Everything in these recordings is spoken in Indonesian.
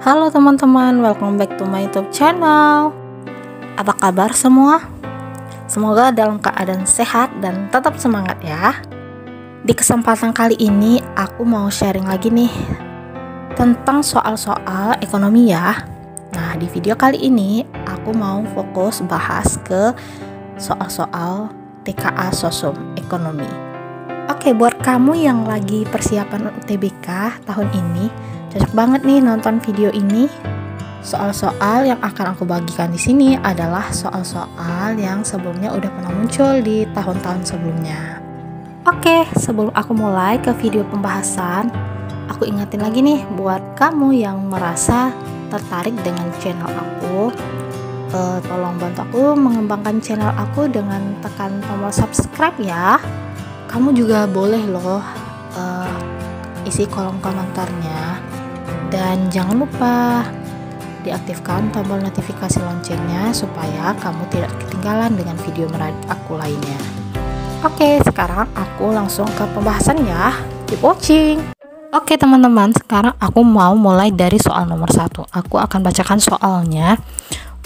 Halo teman-teman, welcome back to my YouTube channel. Apa kabar semua? Semoga dalam keadaan sehat dan tetap semangat ya. Di kesempatan kali ini aku mau sharing lagi nih tentang soal-soal ekonomi ya. Nah, di video kali ini aku mau fokus bahas ke soal-soal TKA Sosum Ekonomi. Oke, buat kamu yang lagi persiapan UTBK tahun ini, cocok banget nih nonton video ini. Soal-soal yang akan aku bagikan di sini adalah soal-soal yang sebelumnya udah pernah muncul di tahun-tahun sebelumnya. Oke, sebelum aku mulai ke video pembahasan, aku ingatin lagi nih buat kamu yang merasa tertarik dengan channel aku, tolong bantu aku mengembangkan channel aku dengan tekan tombol subscribe ya. Kamu juga boleh loh isi kolom komentarnya, dan jangan lupa diaktifkan tombol notifikasi loncengnya supaya kamu tidak ketinggalan dengan video menarik aku lainnya. Oke, sekarang aku langsung ke pembahasan ya. Keep watching. Oke teman-teman, sekarang aku mau mulai dari soal nomor 1. Aku akan bacakan soalnya.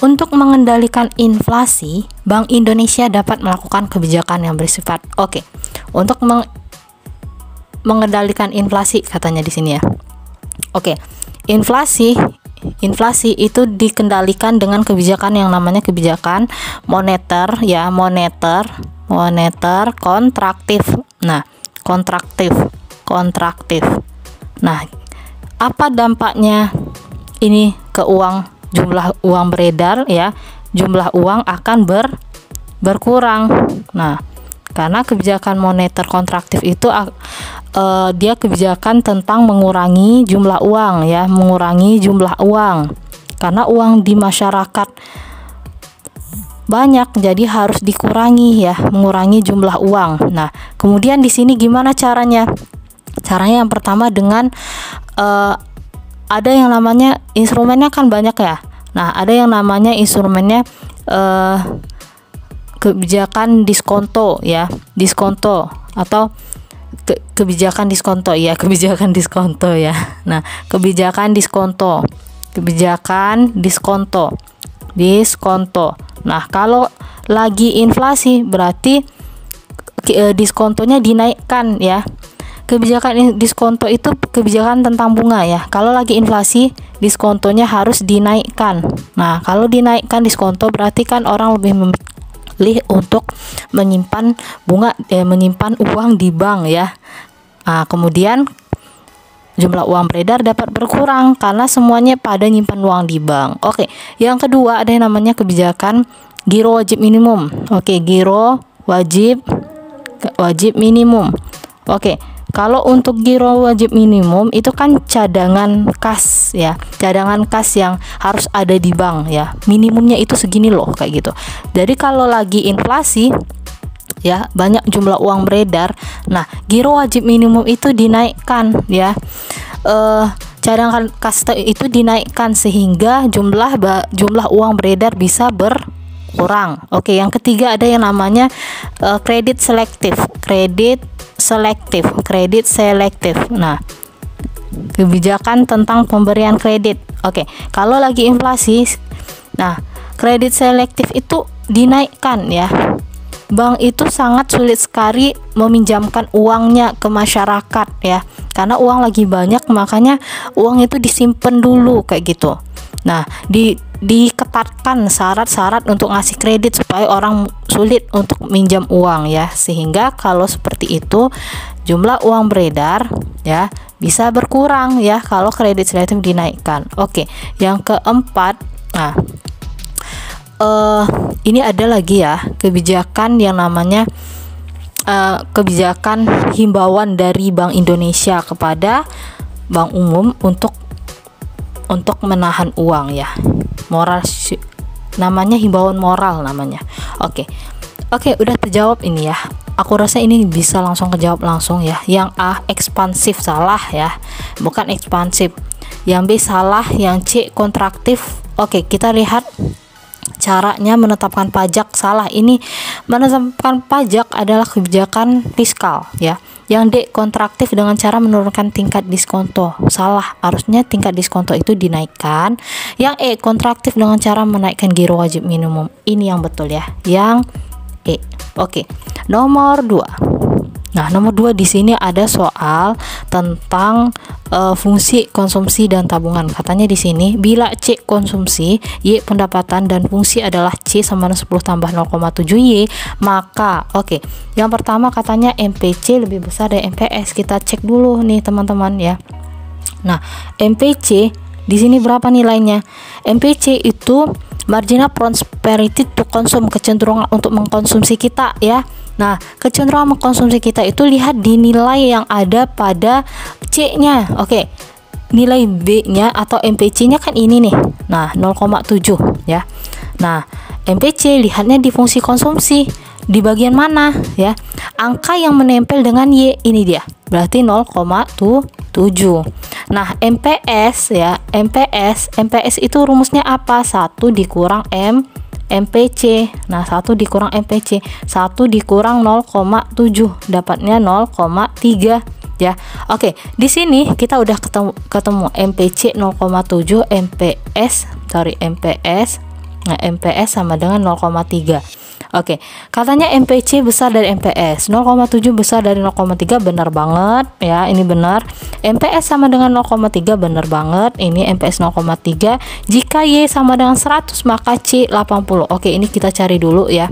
Untuk mengendalikan inflasi, Bank Indonesia dapat melakukan kebijakan yang bersifat untuk mengendalikan inflasi, katanya di sini ya. Oke. Inflasi itu dikendalikan dengan kebijakan yang namanya kebijakan moneter ya, moneter kontraktif. Nah, kontraktif. Nah, apa dampaknya ini ke jumlah uang beredar ya? Jumlah uang akan berkurang. Nah, karena kebijakan moneter kontraktif itu dia kebijakan tentang mengurangi jumlah uang ya, mengurangi jumlah uang. Karena uang di masyarakat banyak, jadi harus dikurangi ya, mengurangi jumlah uang. Nah, kemudian di sini gimana caranya? Caranya yang pertama dengan ada yang namanya instrumennya kan banyak ya. Nah, ada yang namanya instrumennya kebijakan diskonto ya, diskonto atau kebijakan diskonto ya, kebijakan diskonto ya. Nah, kebijakan diskonto. Nah, kalau lagi inflasi berarti diskontonya dinaikkan ya. Kebijakan diskonto itu kebijakan tentang bunga ya. Kalau lagi inflasi, diskontonya harus dinaikkan. Nah, kalau dinaikkan diskonto berarti kan orang lebih memilih untuk menyimpan bunga, menyimpan uang di bank ya. Nah, kemudian jumlah uang beredar dapat berkurang karena semuanya pada nyimpan uang di bank. Oke, yang kedua ada yang namanya kebijakan giro wajib minimum. Oke, giro wajib minimum. Oke. Kalau untuk giro wajib minimum itu kan cadangan kas ya, cadangan kas yang harus ada di bank ya, minimumnya itu segini loh kayak gitu. Jadi kalau lagi inflasi ya, banyak jumlah uang beredar, nah giro wajib minimum itu dinaikkan ya, cadangan kas itu dinaikkan sehingga jumlah uang beredar bisa berkurang. Oke, yang ketiga ada yang namanya kredit selektif. Nah, kebijakan tentang pemberian kredit. Oke, kalau lagi inflasi, nah kredit selektif itu dinaikkan ya. Bank itu sangat sulit sekali meminjamkan uangnya ke masyarakat ya, karena uang lagi banyak, makanya uang itu disimpan dulu kayak gitu. Nah, diketatkan syarat-syarat untuk ngasih kredit supaya orang sulit untuk minjam uang ya, sehingga kalau seperti itu jumlah uang beredar ya bisa berkurang ya kalau kredit selektif dinaikkan. Oke, yang keempat, nah ini ada lagi ya kebijakan yang namanya kebijakan himbauan dari Bank Indonesia kepada bank umum untuk menahan uang ya, moral namanya, himbauan moral namanya. Oke, udah terjawab ini ya. Aku rasa ini bisa langsung kejawab langsung ya. Yang A ekspansif salah ya, bukan ekspansif. Yang B salah, yang C kontraktif. Oke, kita lihat caranya menetapkan pajak salah. Ini menetapkan pajak adalah kebijakan fiskal ya. Yang D, kontraktif dengan cara menurunkan tingkat diskonto. Salah, harusnya tingkat diskonto itu dinaikkan. Yang E, kontraktif dengan cara menaikkan giro wajib minimum. Ini yang betul ya, yang E. Oke. Nomor 2. Nah, nomor 2 di sini ada soal tentang fungsi konsumsi dan tabungan. Katanya di sini, bila C konsumsi, Y pendapatan, dan fungsi adalah C sama dengan 10 tambah 0,7 Y, maka yang pertama katanya MPC lebih besar dari MPS. Kita cek dulu nih teman-teman ya. Nah, MPC di sini berapa nilainya? MPC itu marginal prosperity to consume, kecenderungan untuk mengkonsumsi kita ya. Nah, kecenderungan mengkonsumsi kita itu lihat di nilai yang ada pada C-nya. Nilai B-nya atau MPC-nya kan ini nih. Nah, 0,7 ya. Nah, MPC lihatnya di fungsi konsumsi. Di bagian mana ya? Angka yang menempel dengan Y ini dia. Berarti 0,7. Nah, MPS ya, MPS itu rumusnya apa? 1 dikurang MPC. Nah, 1 dikurang MPC, 1 dikurang 0,7 dapatnya 0,3 ya. Di sini kita udah ketemu MPC 0,7, MPS. Nah, MPS sama dengan 0,3. Katanya MPC besar dari MPS, 0,7 besar dari 0,3, benar banget ya, ini benar. MPS sama dengan 0,3, benar banget, ini MPS 0,3. Jika Y sama dengan 100 maka C 80. Ini kita cari dulu ya.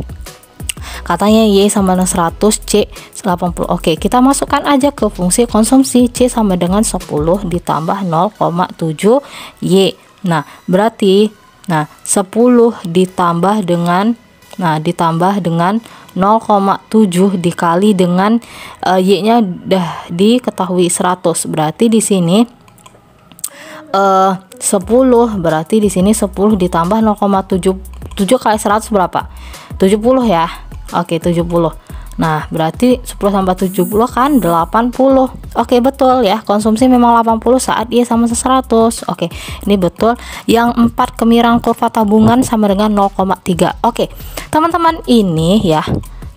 Katanya Y sama dengan 100, C 80. Kita masukkan aja ke fungsi konsumsi. C sama dengan 10 ditambah 0,7 Y. Nah, berarti 10 ditambah dengan 0,7 dikali dengan Y-nya udah diketahui 100. Berarti di sini 10, berarti di sini 10 ditambah 0,7. 7 kali 100 berapa? 70 ya. 70. Nah, berarti 10 tambah 70 kan 80. Betul ya. Konsumsi memang 80 saat Y sama 100. Ini betul. Yang 4, kemiringan kurva tabungan sama dengan 0,3. Teman-teman, ini ya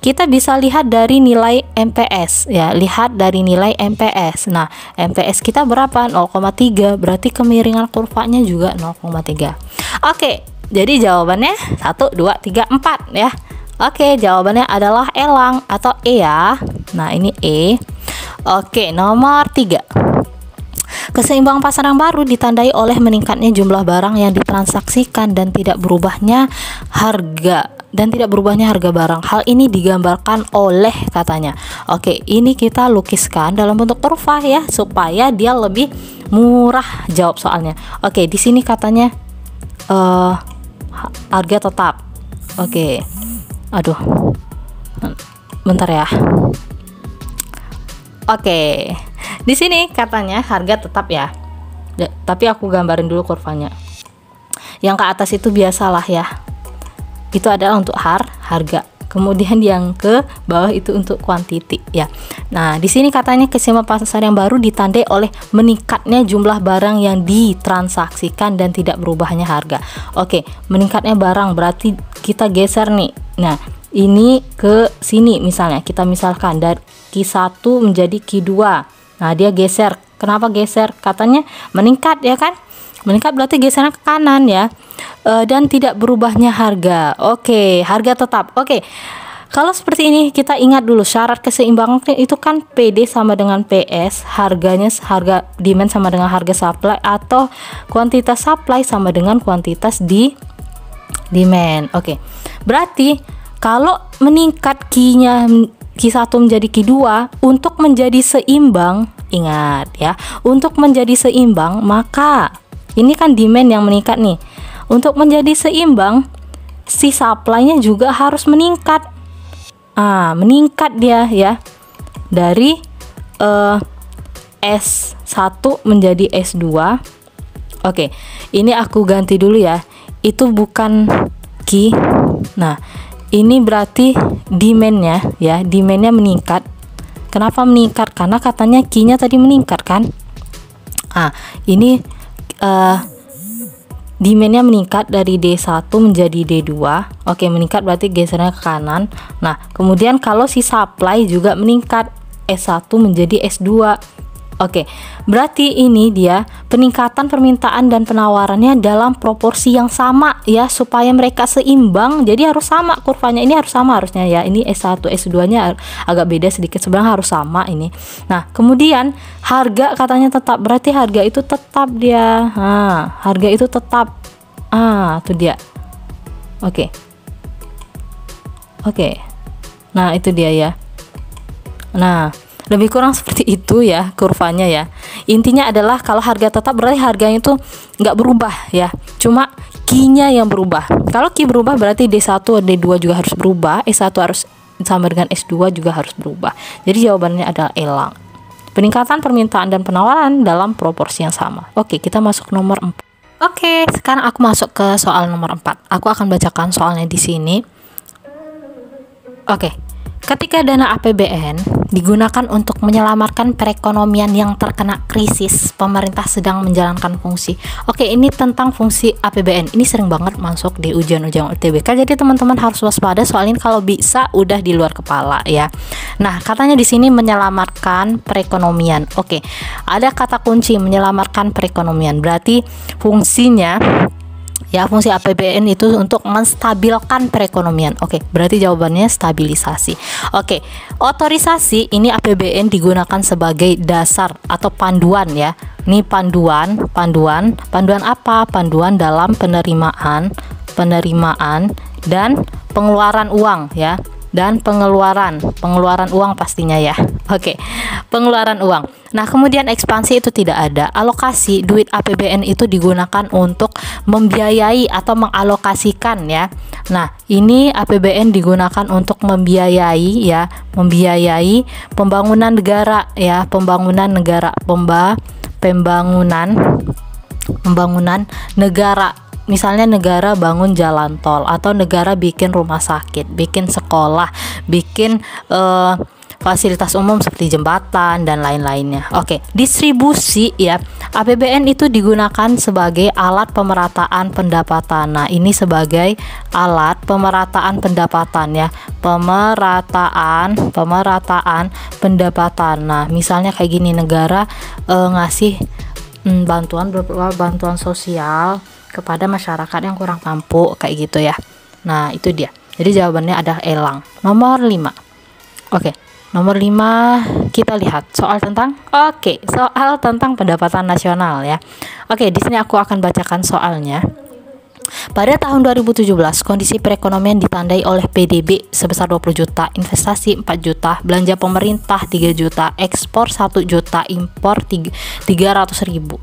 kita bisa lihat dari nilai MPS ya. Lihat dari nilai MPS. Nah, MPS kita berapa? 0,3. Berarti kemiringan kurvanya juga 0,3. Jadi jawabannya 1, 2, 3, 4 ya. Jawabannya adalah elang atau E ya. Nah, ini E. Nomor 3. Keseimbangan pasar yang baru ditandai oleh meningkatnya jumlah barang yang ditransaksikan dan tidak berubahnya harga barang. Hal ini digambarkan oleh katanya. Ini kita lukiskan dalam bentuk kurva ya, supaya dia lebih murah jawab soalnya. Di sini katanya harga tetap. Aduh, bentar ya. Di sini katanya harga tetap ya. Tapi aku gambarin dulu kurvanya. Yang ke atas itu biasalah ya. Itu adalah untuk harga. Kemudian yang ke bawah itu untuk quantity ya. Nah, di sini katanya keseimbangan pasar yang baru ditandai oleh meningkatnya jumlah barang yang ditransaksikan dan tidak berubahnya harga. Meningkatnya barang berarti kita geser nih. Nah, ini ke sini misalnya. Kita misalkan dari Q1 menjadi Q2. Nah, dia geser. Kenapa geser? Katanya meningkat ya kan? Meningkat berarti gesernya ke kanan ya. Dan tidak berubahnya harga. Harga tetap. Kalau seperti ini kita ingat dulu syarat keseimbangan itu kan PD sama dengan PS, harga demand sama dengan harga supply, atau kuantitas supply sama dengan kuantitas demand. Berarti kalau meningkat Q-nya Q1 menjadi Q2 untuk menjadi seimbang, ingat ya, untuk menjadi seimbang maka ini kan demand yang meningkat nih. Untuk menjadi seimbang si supply-nya juga harus meningkat. Meningkat dia ya. Dari S1 menjadi S2. Ini aku ganti dulu ya. Itu bukan Q. Nah, ini berarti demand-nya ya, demand-nya meningkat. Kenapa meningkat? Karena katanya Q-nya tadi meningkat kan. Ini demandnya meningkat dari D1 menjadi D2. Oke, meningkat berarti gesernya ke kanan. Nah, kemudian kalau si supply juga meningkat, S1 menjadi S2. Oke, berarti ini dia peningkatan permintaan dan penawarannya dalam proporsi yang sama ya, supaya mereka seimbang. Jadi harus sama kurvanya, ini harus sama harusnya ya. Ini S1 S2-nya agak beda sedikit, sebenarnya harus sama ini. Nah, kemudian harga katanya tetap, berarti harga itu tetap dia. Harga itu tetap. Itu dia. Oke. Nah, itu dia ya. Nah, lebih kurang seperti itu ya kurvanya ya. Intinya adalah kalau harga tetap berarti harganya itu nggak berubah ya, cuma key-nya yang berubah. Kalau key berubah berarti D1 D2 juga harus berubah, S1 harus sama dengan S2 juga harus berubah. Jadi jawabannya adalah elang. Peningkatan permintaan dan penawaran dalam proporsi yang sama. Oke, kita masuk nomor 4. Oke, sekarang aku masuk ke soal nomor 4. Aku akan bacakan soalnya di sini. Oke. Ketika dana APBN digunakan untuk menyelamatkan perekonomian yang terkena krisis, pemerintah sedang menjalankan fungsi. Oke, ini tentang fungsi APBN. Ini sering banget masuk di ujian-ujian UTBK. Jadi teman-teman harus waspada, soal ini kalau bisa udah di luar kepala ya. Nah, katanya di sini menyelamatkan perekonomian. Oke, ada kata kunci menyelamatkan perekonomian. Berarti fungsinya ya, fungsi APBN itu untuk menstabilkan perekonomian. Oke, berarti jawabannya stabilisasi. Oke, otorisasi ini APBN digunakan sebagai dasar atau panduan ya. Ini panduan apa? Panduan dalam penerimaan dan pengeluaran uang ya. Dan pengeluaran uang pastinya ya. Oke, pengeluaran uang. Nah, kemudian ekspansi itu tidak ada. Alokasi duit APBN itu digunakan untuk membiayai atau mengalokasikan ya. Nah, ini APBN digunakan untuk membiayai ya, membiayai pembangunan negara ya, pembangunan negara. Misalnya negara bangun jalan tol, atau negara bikin rumah sakit, bikin sekolah, bikin fasilitas umum seperti jembatan dan lain-lainnya. Oke, distribusi ya. APBN itu digunakan sebagai alat pemerataan pendapatan. Nah, ini sebagai alat pemerataan pendapatan ya. Pemerataan pendapatan. Nah, misalnya kayak gini, negara ngasih bantuan sosial kepada masyarakat yang kurang mampu kayak gitu ya. Nah, itu dia. Jadi jawabannya adalah elang. Nomor 5. Oke. Nomor 5 kita lihat soal tentang pendapatan nasional ya. Oke, di sini aku akan bacakan soalnya. Pada tahun 2017, kondisi perekonomian ditandai oleh PDB sebesar 20 juta, investasi 4 juta, belanja pemerintah 3 juta, ekspor 1 juta, impor 300.000.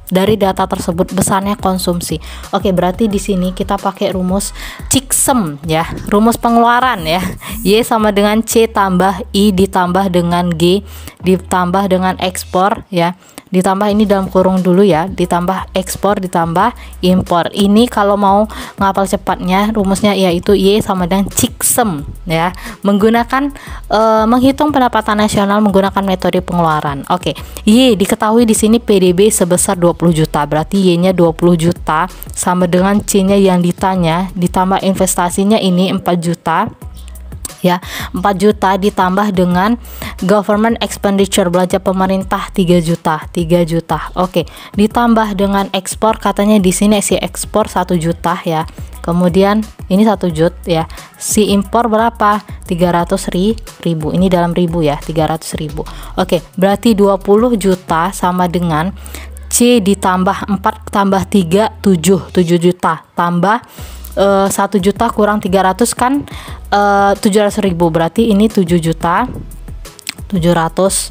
Dari data tersebut besarnya konsumsi. Oke, berarti di sini kita pakai rumus Chiksem ya, rumus pengeluaran ya. Y sama dengan C tambah I ditambah dengan G ditambah dengan ekspor ya. Ditambah ini dalam kurung dulu ya, ditambah ekspor ditambah impor. Ini kalau mau ngapal cepatnya rumusnya yaitu Y sama dengan Chiksem ya. Menggunakan menghitung pendapatan nasional menggunakan metode pengeluaran. Oke. Y diketahui di sini PDB sebesar 20 juta. Berarti Y-nya 20 juta sama dengan C-nya yang ditanya ditambah investasinya ini 4 juta. Ya, 4 juta ditambah dengan government expenditure, belanja pemerintah 3 juta. Oke, ditambah dengan ekspor, katanya di sini si ekspor 1 juta ya. Kemudian ini 1 juta ya. Si impor berapa? 300.000. Ini dalam ribu ya, 300.000. Oke, berarti 20 juta sama dengan C ditambah 4 tambah 3 7 juta tambah 1 juta kurang 300 kan 700.000, berarti ini 7 juta 700.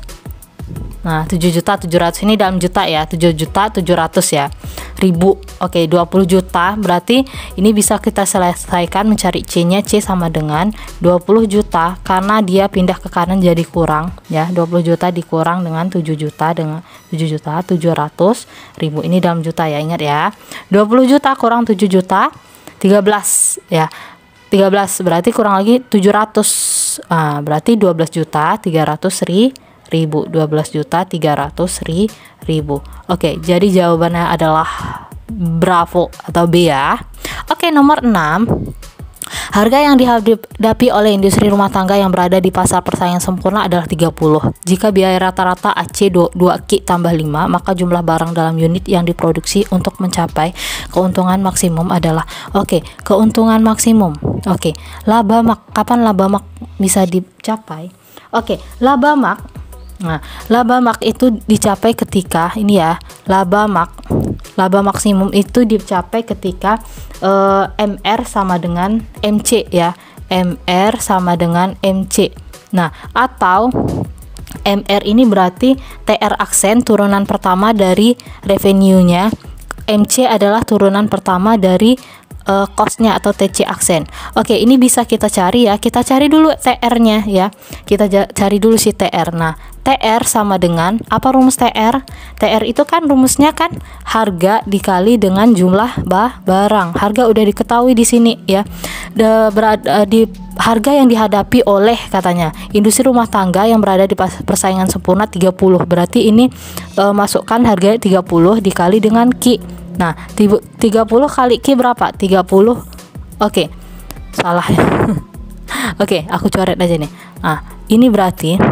Nah, 7 juta 700 ini dalam juta ya, 7 juta 700 ya ribu. Oke, 20 juta berarti ini bisa kita selesaikan mencari C-nya. C sama dengan 20 juta karena dia pindah ke kanan jadi kurang ya. 20 juta dikurang dengan 7 juta 700.000. Ini dalam juta ya, ingat ya. 20 juta kurang 7 juta 13 ya. 13 berarti kurang lagi 700. Berarti 12 juta 300.000 12.300.000. Oke, jadi jawabannya adalah bravo atau B ya. Oke, nomor 6. Harga yang dihadapi oleh industri rumah tangga yang berada di pasar persaingan sempurna adalah 30. Jika biaya rata-rata AC 2Q tambah 5, maka jumlah barang dalam unit yang diproduksi untuk mencapai keuntungan maksimum adalah keuntungan maksimum. Kapan laba mak bisa dicapai? Laba mak. Nah, laba mak itu dicapai ketika ini ya, laba maksimum itu dicapai ketika MR sama dengan MC ya. MR sama dengan MC. Nah, atau MR ini berarti TR aksen turunan pertama dari revenue-nya. MC adalah turunan pertama dari cost-nya atau TC aksen. Ini bisa kita cari ya. Kita cari dulu TR-nya ya. Kita cari dulu si TR. Nah, TR sama dengan apa rumus TR? TR itu kan rumusnya kan harga dikali dengan jumlah barang. Harga udah diketahui di sini ya. Di harga yang dihadapi oleh katanya industri rumah tangga yang berada di persaingan sempurna 30. Berarti ini masukkan harga 30 dikali dengan Q. Nah, 30 kali Q berapa? 30. Salah ya. Aku coret aja nih. Nah, ini berarti ya.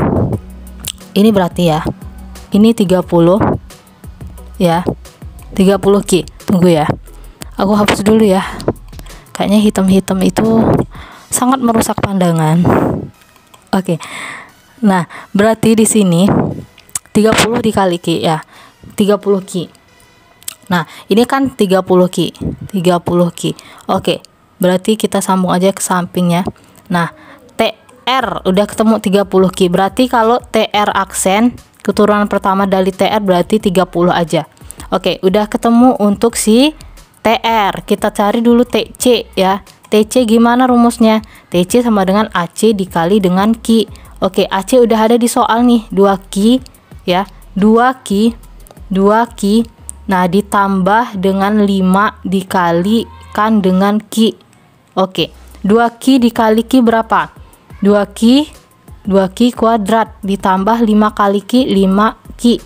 Ini 30 ya. 30 Q. Tunggu ya. Aku hapus dulu ya. Kayaknya hitam-hitam itu sangat merusak pandangan. Nah, berarti di sini 30 dikali Q ya. 30 Q. Nah, ini kan 30 Q. Berarti kita sambung aja ke sampingnya. Nah, TR udah ketemu 30 Q. Berarti kalau TR aksen keturunan pertama dari TR berarti 30 aja. Udah ketemu untuk si TR. Kita cari dulu TC ya. TC gimana rumusnya? TC sama dengan AC dikali dengan Q. AC udah ada di soal nih, 2Q ya. 2Q. Nah, ditambah dengan 5 dikalikan dengan Q. 2Q dikali Q berapa? 2Q kuadrat ditambah 5 kali Q, 5Q.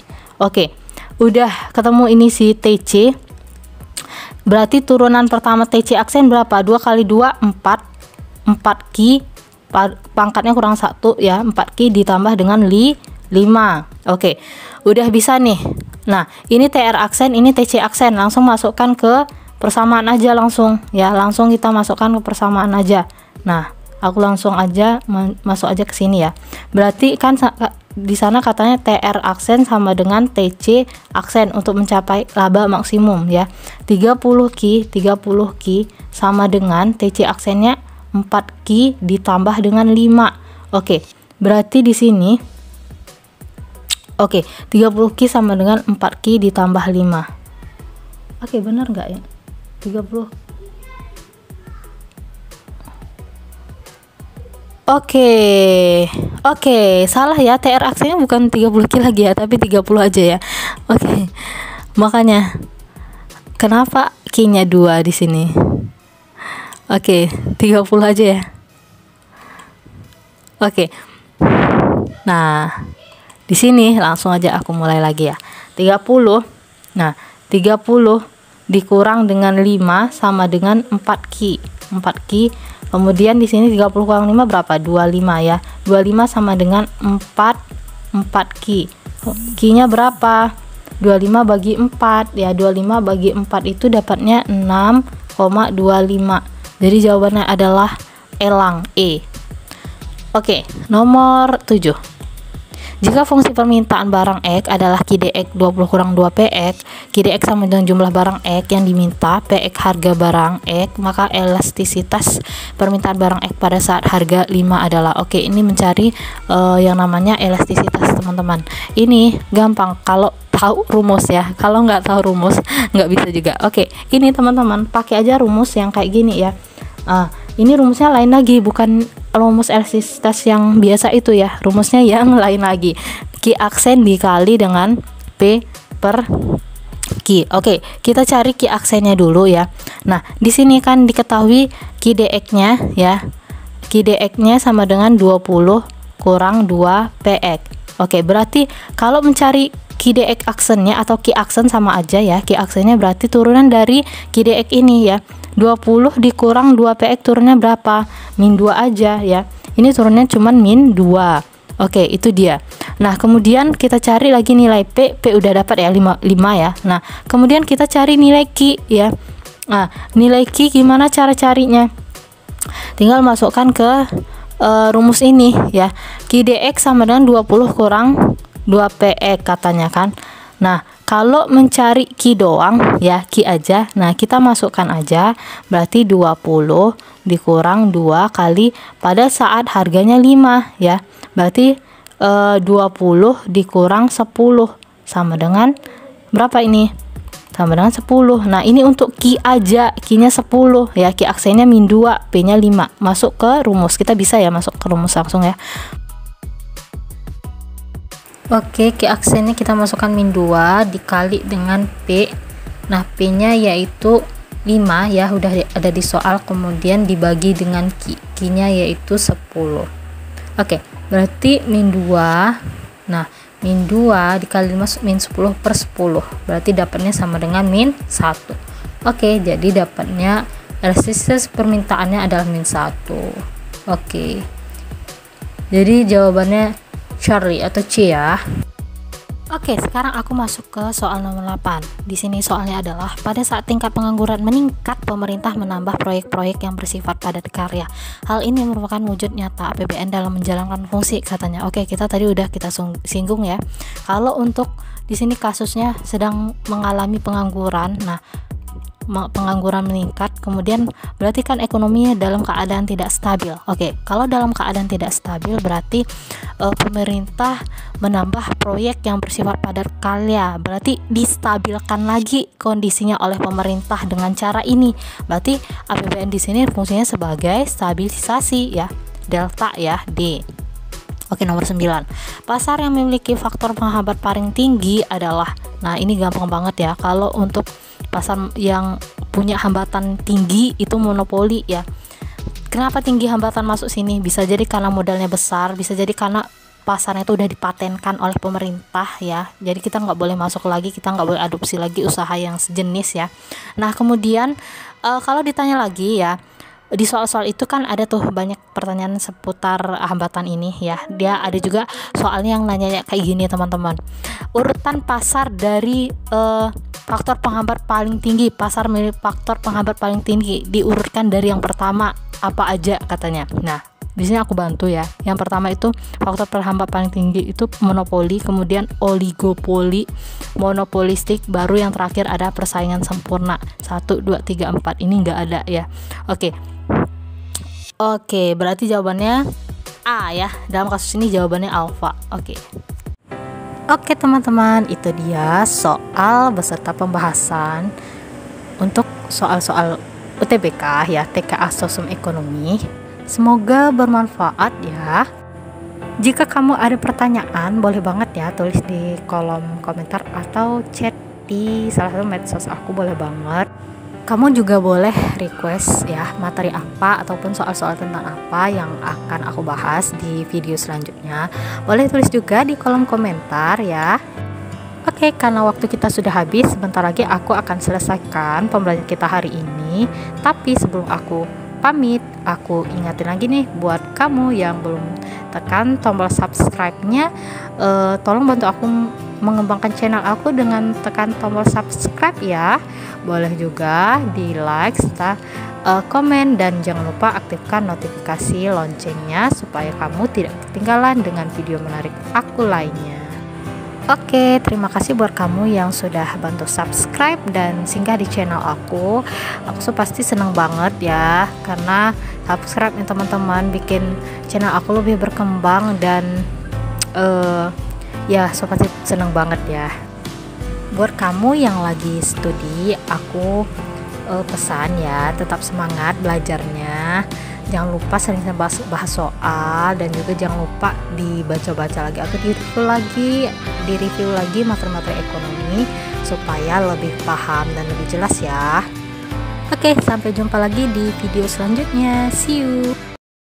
Udah ketemu ini si TC. Berarti turunan pertama TC aksen berapa? 2 kali 2 4Q. Pangkatnya kurang 1 ya. 4Q ditambah dengan 5. Udah bisa nih. Nah, ini TR aksen, ini TC aksen. Langsung masukkan ke persamaan aja langsung ya. Langsung kita masukkan ke persamaan aja. Nah, aku langsung aja masuk aja ke sini ya. Berarti kan di sana katanya TR aksen sama dengan TC aksen untuk mencapai laba maksimum ya. 30Q sama dengan TC aksennya 4Q ditambah dengan 5. Berarti di sini 30Q sama dengan 4Q ditambah 5. Benar nggak ya? 30. Salah ya. TR aksennya bukan 30Q lagi ya, tapi 30 aja ya. Makanya kenapa Q-nya 2 di sini? 30 aja ya. Nah, di sini langsung aja aku mulai lagi ya. 30. Nah, 30 dikurang dengan 5 sama dengan 4Q. Kemudian di sini 30 kurang 5 berapa? 25 ya. 25 sama dengan 4Q. Q-nya berapa? 25 bagi 4 ya. 25 bagi 4 itu dapatnya 6,25. Jadi jawabannya adalah elang E. Nomor 7. Jika fungsi permintaan barang X adalah QDX 20 kurang 2 PX, QDX sama dengan jumlah barang X yang diminta, PX harga barang X, maka elastisitas permintaan barang X pada saat harga 5 adalah. Ini mencari yang namanya elastisitas, teman-teman. Ini gampang kalau tahu rumus ya. Kalau nggak tahu rumus nggak bisa juga. Ini teman-teman pakai aja rumus yang kayak gini ya. Ini rumusnya lain lagi, bukan rumus elastisitas yang biasa itu ya. Rumusnya yang lain lagi. Q aksen dikali dengan P per Q. Kita cari Q aksennya dulu ya. Nah, di sini kan diketahui QDX-nya ya. QDX-nya sama dengan 20 kurang 2 PX. Oke, berarti kalau mencari KDX aksennya atau Ki aksen sama aja ya. Ki aksennya berarti turunan dari KDX ini ya. 20 dikurang 2PX turunnya berapa? Min 2 aja ya. Ini turunnya cuman min 2. Oke, itu dia. Nah, kemudian kita cari lagi nilai P. P udah dapat ya 5 ya. Nah, kemudian kita cari nilai Q ya. Nah, nilai Q gimana cara carinya? Tinggal masukkan ke rumus ini ya. QDX sama dengan 20 kurang 2PX katanya kan. Nah, kalau mencari Q doang ya, Q aja. Nah, kita masukkan aja berarti 20 dikurang 2 kali pada saat harganya 5 ya. Berarti 20 dikurang 10 sama dengan berapa ini? Sama dengan 10. Nah, ini untuk Q aja, Q-nya 10 ya. Q aksennya min 2, P-nya 5. Masuk ke rumus. Kita bisa ya masuk ke rumus langsung ya. Oke, Q aksennya kita masukkan min 2 dikali dengan P. Nah, P-nya yaitu 5 ya, udah ada di soal. Kemudian dibagi dengan Q. Q-nya yaitu 10. Oke, berarti min 2. Nah, min 2 dikali 5 min 10 per 10. Berarti dapatnya sama dengan min 1. Oke, jadi dapatnya resistensi permintaannya adalah min 1. Oke. Jadi jawabannya Charlie atau C ya. Oke, sekarang aku masuk ke soal nomor 8. Di sini soalnya adalah pada saat tingkat pengangguran meningkat, pemerintah menambah proyek-proyek yang bersifat padat karya. Hal ini merupakan wujud nyata APBN dalam menjalankan fungsi katanya. Oke, kita tadi udah kita singgung ya. Kalau untuk di sini kasusnya sedang mengalami pengangguran. Nah, pengangguran meningkat, kemudian berarti kan ekonominya dalam keadaan tidak stabil. Oke, kalau dalam keadaan tidak stabil berarti pemerintah menambah proyek yang bersifat padat karya, berarti distabilkan lagi kondisinya oleh pemerintah dengan cara ini. Berarti APBN di sini fungsinya sebagai stabilisasi ya, delta ya, D. Oke, nomor 9. Pasar yang memiliki faktor penghambat paling tinggi adalah, nah ini gampang banget ya. Kalau untuk pasar yang punya hambatan tinggi itu monopoli ya. Kenapa tinggi hambatan masuk sini? Bisa jadi karena modalnya besar, bisa jadi karena pasarnya itu udah dipatenkan oleh pemerintah ya. Jadi kita nggak boleh masuk lagi, kita nggak boleh adopsi lagi usaha yang sejenis ya. Nah, kemudian kalau ditanya lagi ya, di soal-soal itu kan ada tuh banyak pertanyaan seputar hambatan ini ya. Dia ada juga soalnya yang nanya kayak gini teman-teman. Urutan pasar dari faktor penghambat paling tinggi, pasar milik faktor penghambat paling tinggi diurutkan dari yang pertama apa aja katanya. Nah, di sini aku bantu ya. Yang pertama itu faktor penghambat paling tinggi itu monopoli, kemudian oligopoli, monopolistik, baru yang terakhir ada persaingan sempurna. 1 2 3 4 ini enggak ada ya. Oke, berarti jawabannya A ya. Dalam kasus ini jawabannya alfa. Oke teman-teman, itu dia soal beserta pembahasan untuk soal-soal UTBK ya, TKA Sosum Ekonomi. Semoga bermanfaat ya. Jika kamu ada pertanyaan, boleh banget ya tulis di kolom komentar atau chat di salah satu medsos aku, boleh banget. Kamu juga boleh request ya materi apa ataupun soal-soal tentang apa yang akan aku bahas di video selanjutnya. Boleh tulis juga di kolom komentar ya. Oke, karena waktu kita sudah habis, sebentar lagi aku akan selesaikan pembelajaran kita hari ini. Tapi sebelum aku pamit, aku ingatin lagi nih buat kamu yang belum tekan tombol subscribe-nya, tolong bantu aku mengembangkan channel aku dengan tekan tombol subscribe ya. Boleh juga di like serta komen, dan jangan lupa aktifkan notifikasi loncengnya supaya kamu tidak ketinggalan dengan video menarik aku lainnya. Oke, terima kasih buat kamu yang sudah bantu subscribe dan singgah di channel aku. Aku pasti senang banget ya, karena subscribe nih teman-teman bikin channel aku lebih berkembang dan ya pasti senang banget ya. Buat kamu yang lagi studi, aku pesan ya, tetap semangat belajarnya. Jangan lupa sering bahas soal, dan juga jangan lupa dibaca-baca lagi atau direview lagi materi-materi ekonomi supaya lebih paham dan lebih jelas ya. Oke, sampai jumpa lagi di video selanjutnya. See you.